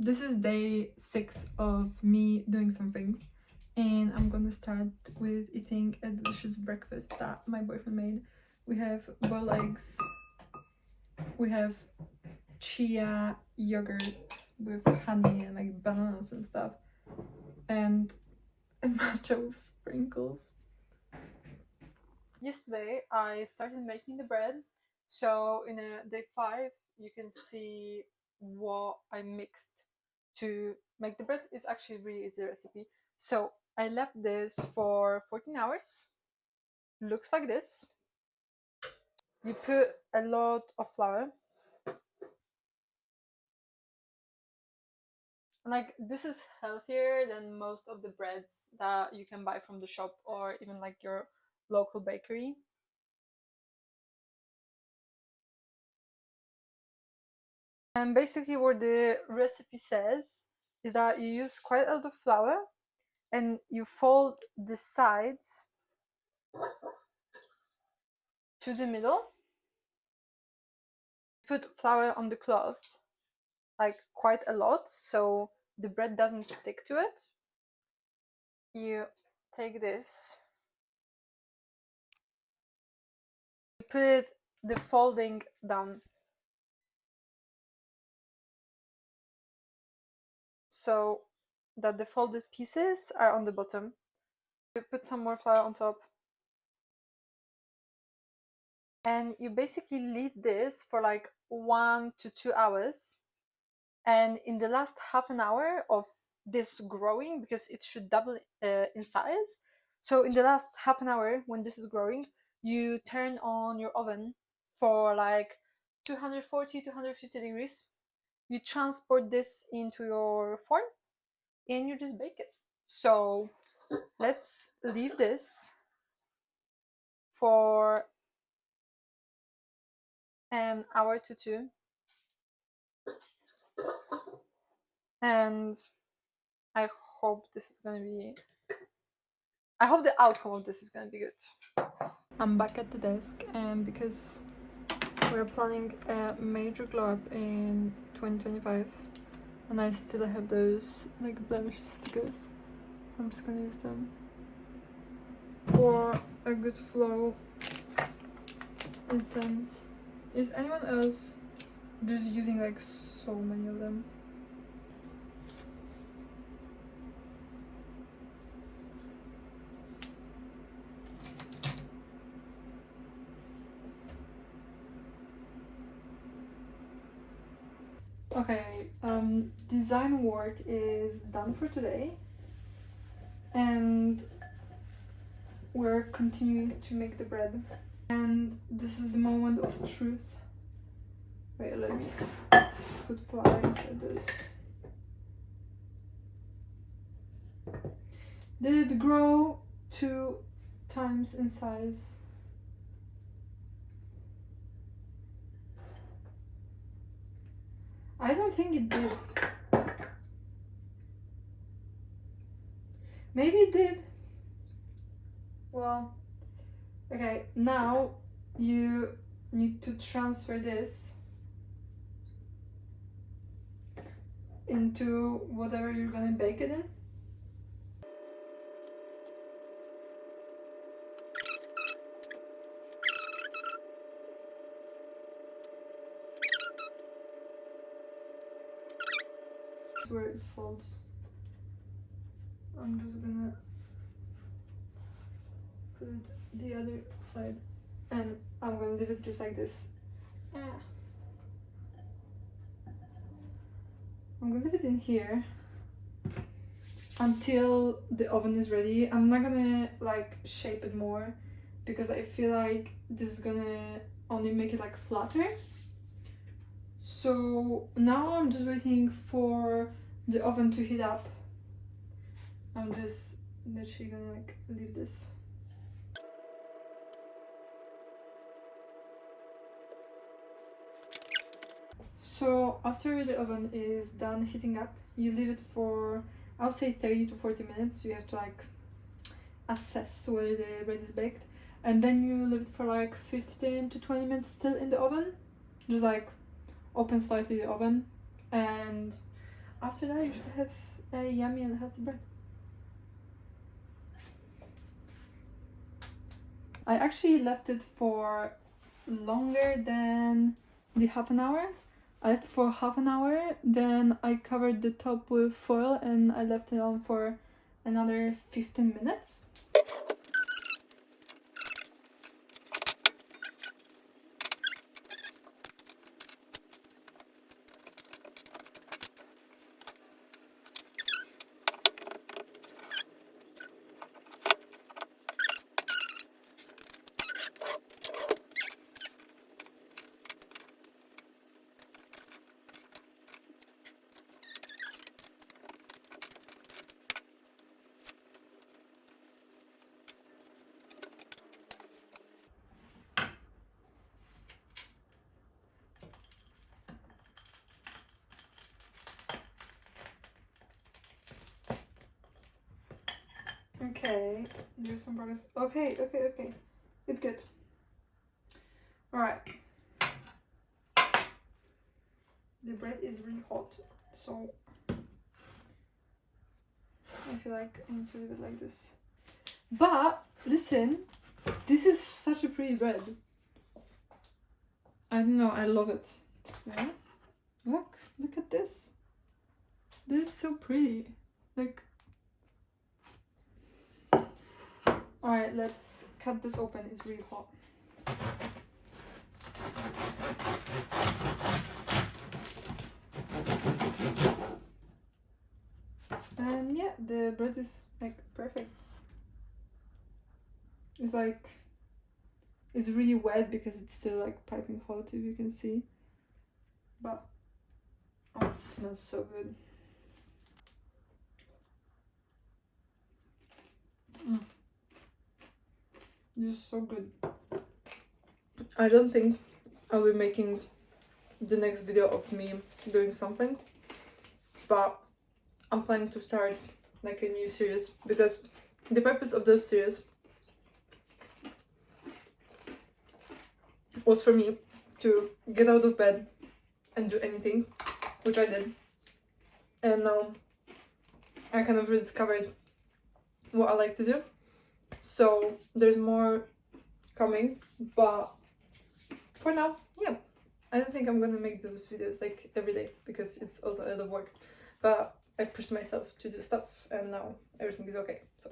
This is day 6 of me doing something, and I'm gonna start with eating a delicious breakfast that my boyfriend made. We have boiled eggs, we have chia yogurt with honey and like bananas and stuff, and a matcha with sprinkles. Yesterday I started making the bread, so in day 5 you can see what I mixed to make the bread. It's actually a really easy recipe. So I left this for 14 hours. Looks like this. You put a lot of flour. Like, this is healthier than most of the breads that you can buy from the shop or even like your local bakery. And basically what the recipe says is that you use quite a lot of flour and you fold the sides to the middle. Put flour on the cloth, like quite a lot, so the bread doesn't stick to it. You take this, you put the folding down, so that the folded pieces are on the bottom. You put some more flour on top, and you basically leave this for like 1 to 2 hours. And in the last half an hour of this growing, because it should double in size, so in the last half an hour when this is growing, you turn on your oven for like 240 250 degrees. You transport this into your forn and you just bake it. So let's leave this for an hour to 2, and I hope this is gonna be I hope the outcome of this is gonna be good. I'm back at the desk, and because we're planning a major glow up in 2025 and I still have those like blemish stickers, I'm just gonna use them for a good flow incense. Is anyone else just using like so many of them? Okay, design work is done for today, and we're continuing to make the bread. And this is the moment of truth. Wait, let me put flour inside this. Did it grow 2 times in size? I don't think it did. Maybe it did. Well, okay, now you need to transfer this into whatever you're gonna bake it in. That's where it folds. I'm just gonna put it the other side, and I'm gonna leave it just like this. I'm gonna leave it in here until the oven is ready. I'm not gonna like shape it more because I feel like this is gonna only make it like flatter. So now I'm just waiting for the oven to heat up. I'm just literally gonna like leave this. So after the oven is done heating up, you leave it for, I would say 30 to 40 minutes. You have to like assess whether the bread is baked, and then you leave it for like 15 to 20 minutes still in the oven. Just like open slightly the oven, and after that you should have a yummy and healthy bread. I actually left it for longer than the half an hour. I left it for half an hour, then I covered the top with foil and I left it on for another 15 minutes. Okay, there's some progress. Okay. It's good. Alright. The bread is really hot, so I feel like I need to leave it like this. But, listen, this is such a pretty bread. I don't know, I love it. Yeah? Look at this. This is so pretty. Like, alright, let's cut this open. It's really hot. And yeah, the bread is like perfect. It's like, it's really wet because it's still like piping hot, if you can see. But, oh, it smells so good. This is so good. I don't think I'll be making the next video of me doing something, but I'm planning to start like a new series, because the purpose of those series was for me to get out of bed and do anything, which I did, and now I kind of rediscovered what I like to do. So there's more coming, but for now, yeah, I don't think I'm gonna make those videos like every day, because it's also a lot of work, but I pushed myself to do stuff and now everything is okay, so